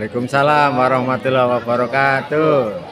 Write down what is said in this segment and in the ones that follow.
Waalaikumsalam warahmatullahi wabarakatuh.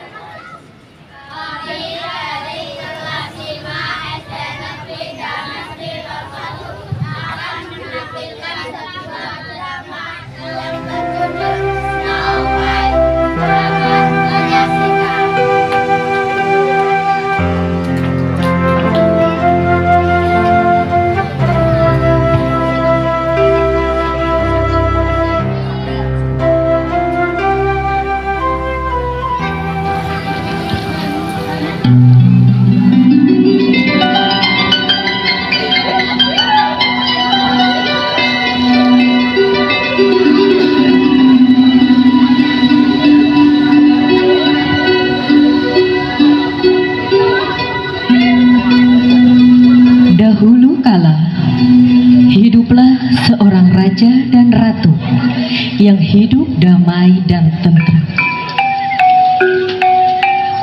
Dahulu kala, hiduplah seorang raja dan ratu yang hidup damai dan tentram.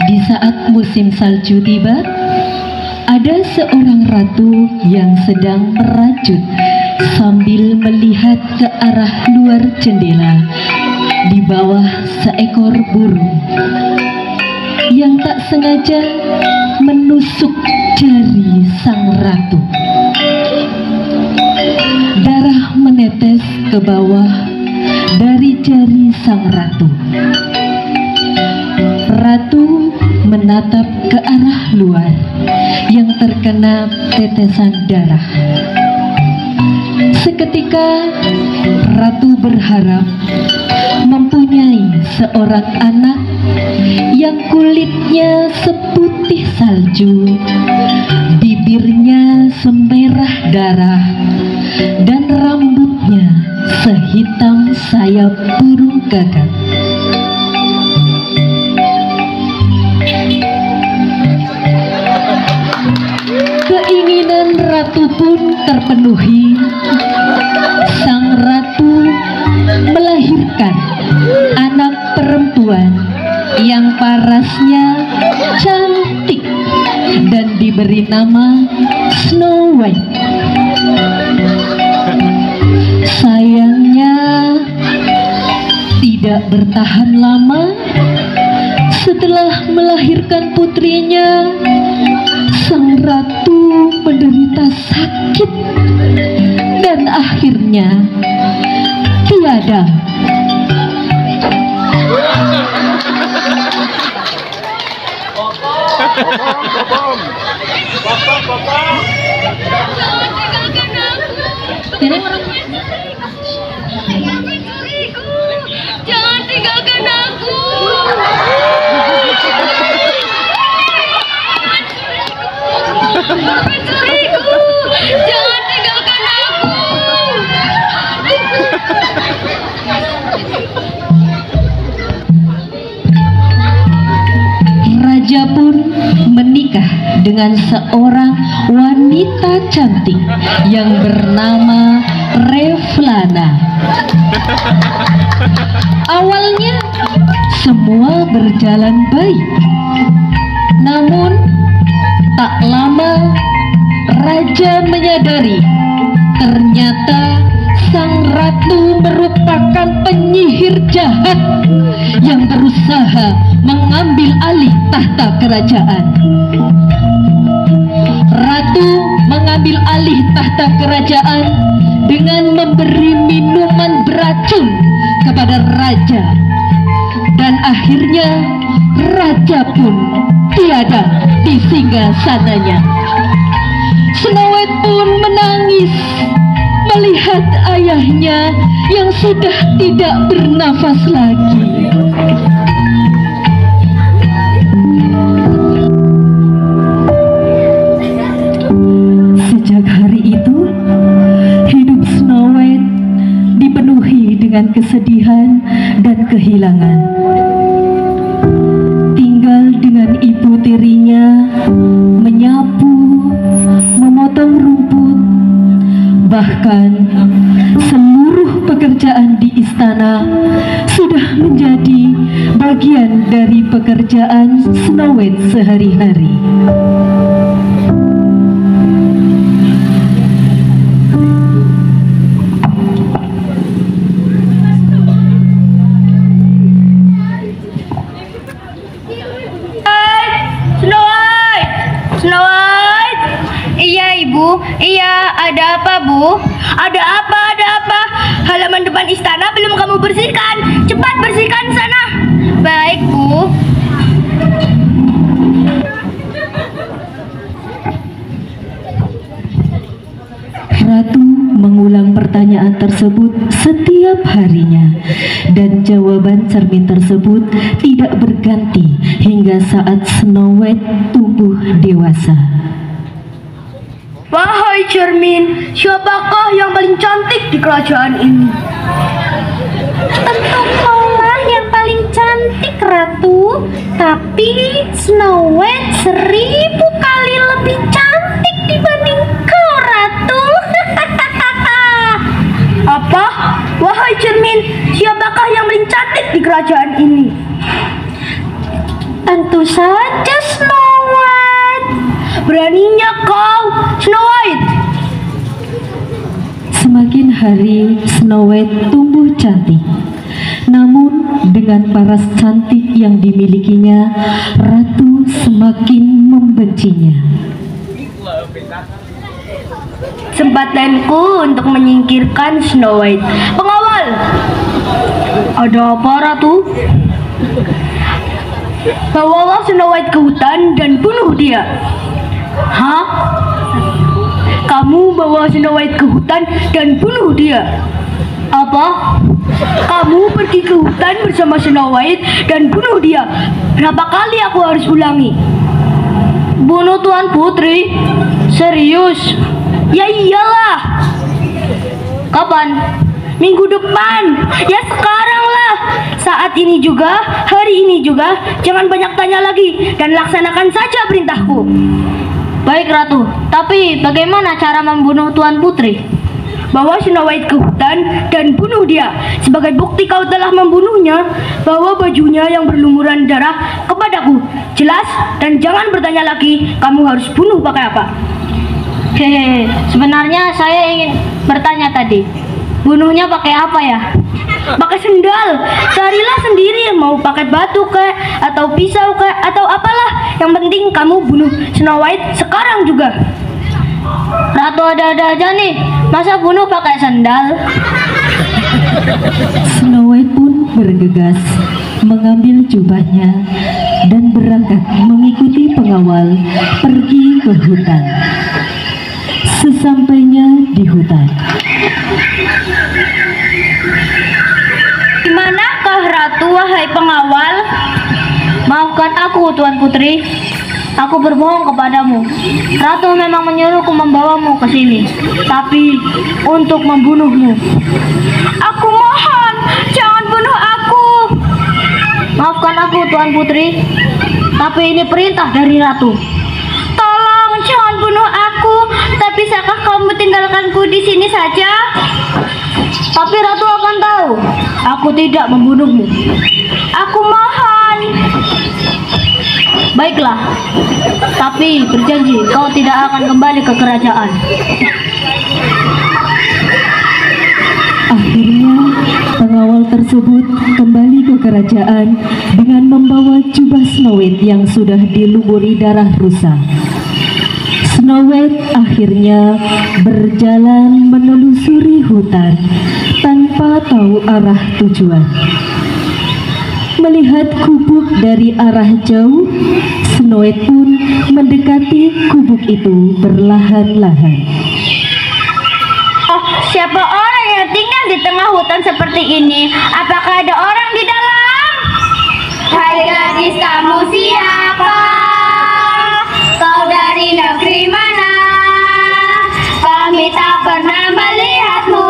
Di saat musim salju tiba, ada seorang ratu yang sedang merajut sambil melihat ke arah luar jendela di bawah seekor burung yang tak sengaja menusuk jari sang ratu. Darah menetes ke bawah dari jari sang ratu. Ratu menatap ke arah luar yang terkena tetesan darah. Seketika ratu berharap mempunyai seorang anak yang kulitnya seputih salju, bibirnya semerah darah, dan rambutnya sehitam sayap burung gagak. Keinginan ratu pun terpenuhi. Sang ratu melahirkan anak perempuan yang parasnya cantik dan diberi nama Snow White. Sayangnya tidak bertahan lama. Setelah melahirkan putrinya, sang ratu menderita sakit dan akhirnya tiada. Jangan tinggalkan aku. Pencuriku, jangan tinggalkan aku. Raja pun menikah dengan seorang wanita cantik yang bernama Revlana. Awalnya semua berjalan baik, namun tak lama raja menyadari ternyata sang ratu merupakan penyihir jahat yang berusaha mengambil alih tahta kerajaan. Ratu mengambil alih tahta kerajaan dengan memberi minuman beracun kepada raja, dan akhirnya raja pun tiada di singgasananya. Snow White pun menangis melihat ayahnya yang sudah tidak bernafas lagi. Sejak hari itu, hidup Snow White dipenuhi dengan kesedihan dan kehilangan. Tinggal dengan ibu tirinya, menyapu, memotong rumput, bahkan seluruh pekerjaan di istana sudah menjadi bagian dari pekerjaan Snow White sehari-hari. Iya, ada apa, Bu? Ada apa? Ada apa? Halaman depan istana belum kamu bersihkan. Cepat bersihkan sana. Baik, Bu. Ratu mengulang pertanyaan tersebut setiap harinya, dan jawaban cermin tersebut tidak berganti hingga saat Snow White tumbuh dewasa. Wahai cermin, siapakah yang paling cantik di kerajaan ini? Tentu kaulah yang paling cantik, Ratu. Tapi Snow White 1000 kali lebih cantik dibanding kau, Ratu. Apa? Wahai cermin, siapakah yang paling cantik di kerajaan ini? Tentu saja Snow White. Beraninya kau, Snow White. Semakin hari Snow White tumbuh cantik. Namun dengan paras cantik yang dimilikinya, Ratu semakin membencinya. Kesempatanku untuk menyingkirkan Snow White. Pengawal! Ada apa, Ratu? Bawalah Snow White ke hutan dan bunuh dia. Hah? Kamu bawa Snow White ke hutan dan bunuh dia? Apa? Kamu pergi ke hutan bersama Snow White dan bunuh dia. Berapa kali aku harus ulangi? Bunuh Tuan Putri? Serius? Ya iyalah. Kapan? Minggu depan. Ya sekarang lah. Saat ini juga, hari ini juga. Jangan banyak tanya lagi dan laksanakan saja perintahku. Baik, Ratu. Tapi bagaimana cara membunuh Tuan Putri? Bawa Snow White ke hutan dan bunuh dia. Sebagai bukti kau telah membunuhnya, bawa bajunya yang berlumuran darah kepadaku. Jelas? Dan jangan bertanya lagi, kamu harus bunuh pakai apa? Hehehe, sebenarnya saya ingin bertanya tadi, bunuhnya pakai apa ya? Pakai sendal. Carilah sendiri, mau pakai batu kek, atau pisau kek, atau apalah. Yang penting kamu bunuh Snow White sekarang juga. Ratu ada-ada aja nih, masa bunuh pakai sendal? Snow White pun bergegas mengambil jubahnya dan berangkat mengikuti pengawal pergi ke hutan. Sesampainya di hutan, Di manakah Ratu, wahai pengawal? Maafkan aku, Tuan Putri. Aku berbohong kepadamu. Ratu memang menyuruhku membawamu ke sini, tapi untuk membunuhmu. Aku mohon, jangan bunuh aku. Maafkan aku, Tuan Putri, tapi ini perintah dari Ratu. Tolong jangan bunuh aku. Tak bisakah kamu tinggalkanku di sini saja? Tapi Ratu akan tahu, aku tidak membunuhmu. Aku mohon. Baiklah, tapi berjanji kau tidak akan kembali ke kerajaan. akhirnya pengawal tersebut kembali ke kerajaan dengan membawa jubah Snow White yang sudah dilumuri darah rusa. Snow White akhirnya berjalan menelusuri hutan tanpa tahu arah tujuan. Melihat gubuk dari arah jauh, Snow White pun mendekati gubuk itu perlahan-lahan. Oh, siapa orang yang tinggal di tengah hutan seperti ini? Apakah ada orang di dalam? Hai gadis, kamu siapa? Kau dari negeri mana? Kami tak pernah melihatmu,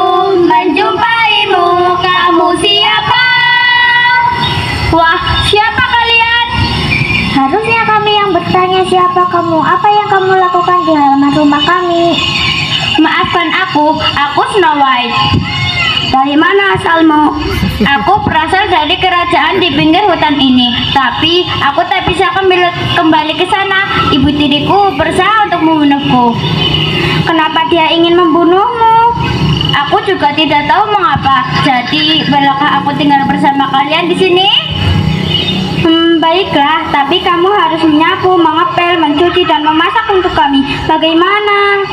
menjumpaimu. Kamu siapa? Wah, siapa kalian? Harusnya kami yang bertanya siapa kamu, apa yang kamu lakukan di halaman rumah kami. Maafkan aku Snow White. Dari mana asalmu? Aku berasal dari kerajaan di pinggir hutan ini, tapi aku tak bisa kembali ke sana. Ibu tiriku berusaha untuk membunuhku. Kenapa dia ingin membunuhmu? Aku juga tidak tahu mengapa. Jadi, bolehkah aku tinggal bersama kalian di sini? Baiklah, tapi kamu harus menyapu, mengepel, mencuci, dan memasak untuk kami. Bagaimana?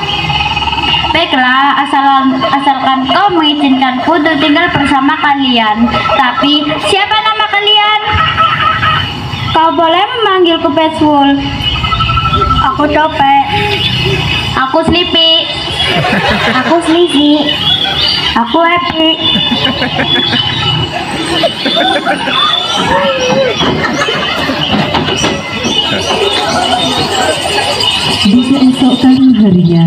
Baiklah, asalkan kau mengizinkanku untuk tinggal bersama kalian. Tapi, siapa nama kalian? Kau boleh memanggilku Petzwul. Aku Copet. Aku Sleepy. Aku Sleepy. Aku Happy. Di keesokan harinya,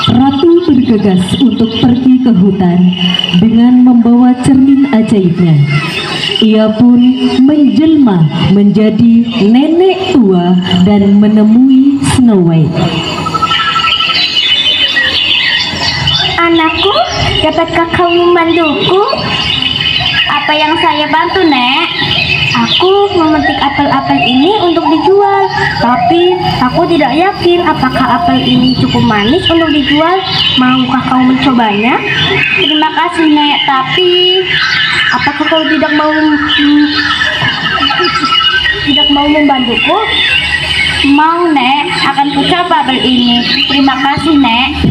Ratu bergegas untuk pergi ke hutan dengan membawa cermin ajaibnya. Ia pun menjelma menjadi nenek tua dan menemui Snow White. Anakku, dapatkah kau membantuku? Apa yang saya bantu, Nek? Aku memetik apel-apel ini untuk dijual, tapi aku tidak yakin apakah apel ini cukup manis untuk dijual. Maukah kau mencobanya? Terima kasih, Nek, tapi apakah kau tidak mau membantuku? Mau, Nek, akan kucoba apel ini. Terima kasih, Nek.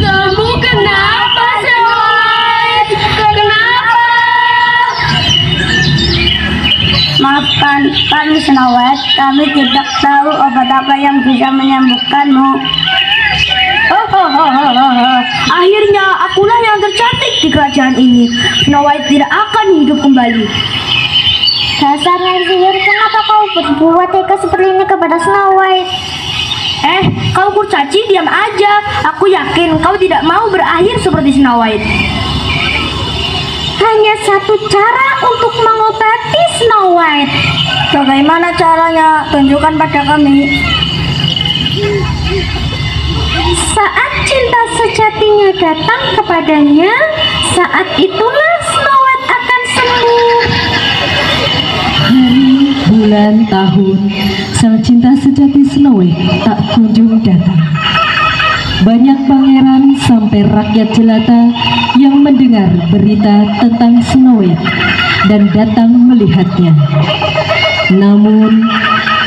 Kamu kenapa, Snow White? Kenapa? Maafkan kami, Snow White. Kami tidak tahu obat apa yang bisa menyembuhkanmu. Akhirnya akulah yang tercantik di kerajaan ini. Snow White tidak akan hidup kembali. Dasar yang sihir, kenapa kau berbuat tega seperti ini kepada Snow White? Kau kurcaci, diam aja. Aku yakin kau tidak mau berakhir seperti Snow White. Hanya satu cara untuk mengobati Snow White. Bagaimana caranya? Tunjukkan pada kami. Saat cinta sejatinya datang kepadanya, saat itulah Snow White akan sembuh. Hari, bulan, tahun, sang cinta sejati Snow White tak kunjung datang. Banyak pangeran sampai rakyat jelata yang mendengar berita tentang Snow White dan datang melihatnya. Namun,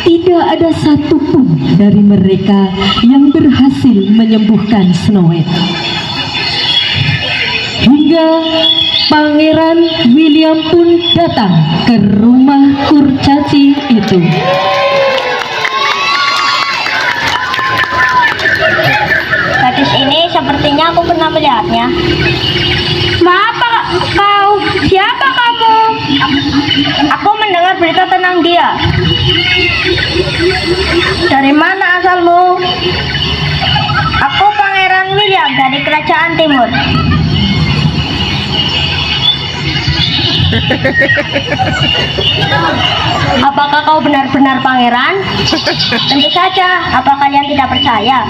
tidak ada satupun dari mereka yang berhasil menyembuhkan Snow White. Hingga Pangeran William pun datang ke rumah kurcaci itu. Gadis ini sepertinya aku pernah melihatnya. Maaf kau, siapa kamu? Aku mendengar berita tentang dia. Dari mana asalmu? Aku Pangeran William dari Kerajaan Timur. Apakah kau benar-benar pangeran? Tentu saja, apa kalian tidak percaya?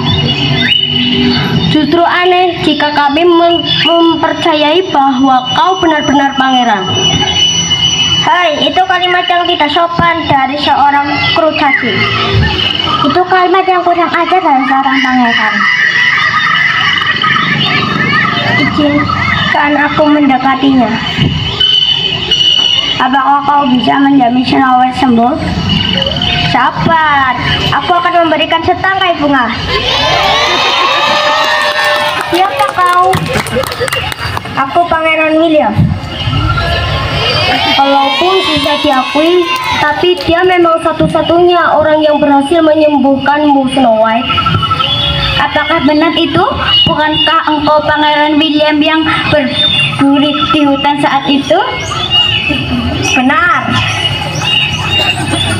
Justru aneh jika kami mempercayai bahwa kau benar-benar pangeran. Hai, itu kalimat yang tidak sopan dari seorang kurcaci. Itu kalimat yang kurang ajar dari seorang pangeran. Izinkan aku mendekatinya. Apakah kau bisa menjamin Snow White sembuh? Sabar, aku akan memberikan setangkai bunga. Siapa kau? Aku Pangeran William. Walaupun susah diakui, tapi dia memang satu-satunya orang yang berhasil menyembuhkanmu, Snow White. Apakah benar itu? Bukankah engkau Pangeran William yang bergurik di hutan saat itu? Benar.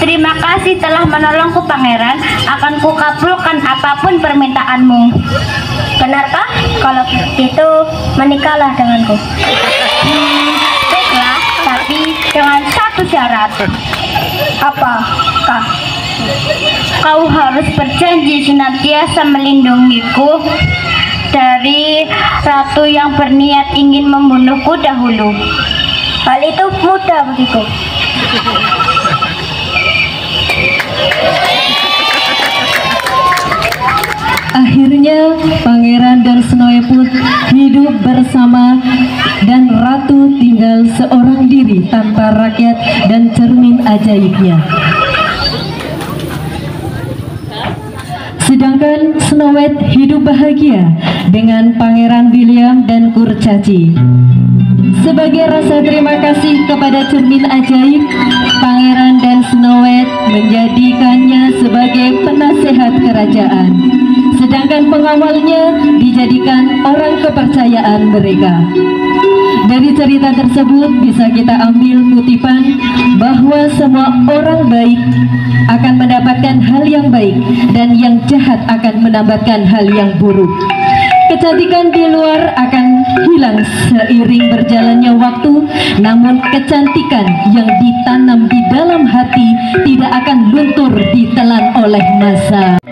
Terima kasih telah menolongku, Pangeran. Akan kukabulkan apapun permintaanmu. Benarkah? Kalau begitu, menikahlah denganku. Baiklah, tapi dengan satu syarat. Apakah? Kau harus berjanji senantiasa melindungiku dari ratu yang berniat ingin membunuhku dahulu. Hal itu mudah begitu. Akhirnya Pangeran dan Snowy pun hidup bersama dan ratu tinggal seorang diri tanpa rakyat dan cermin ajaibnya. Sedangkan Snow White hidup bahagia dengan Pangeran William dan Kurcaci. Sebagai rasa terima kasih kepada cermin ajaib, Pangeran dan Snow White menjadikannya sebagai penasehat kerajaan. Sedangkan pengawalnya dijadikan orang kepercayaan mereka. Dari cerita tersebut bisa kita ambil kutipan bahwa semua orang baik akan mendapatkan hal yang baik dan yang jahat akan mendapatkan hal yang buruk. Kecantikan di luar akan hilang seiring berjalannya waktu, namun kecantikan yang ditanam di dalam hati tidak akan luntur ditelan oleh masa.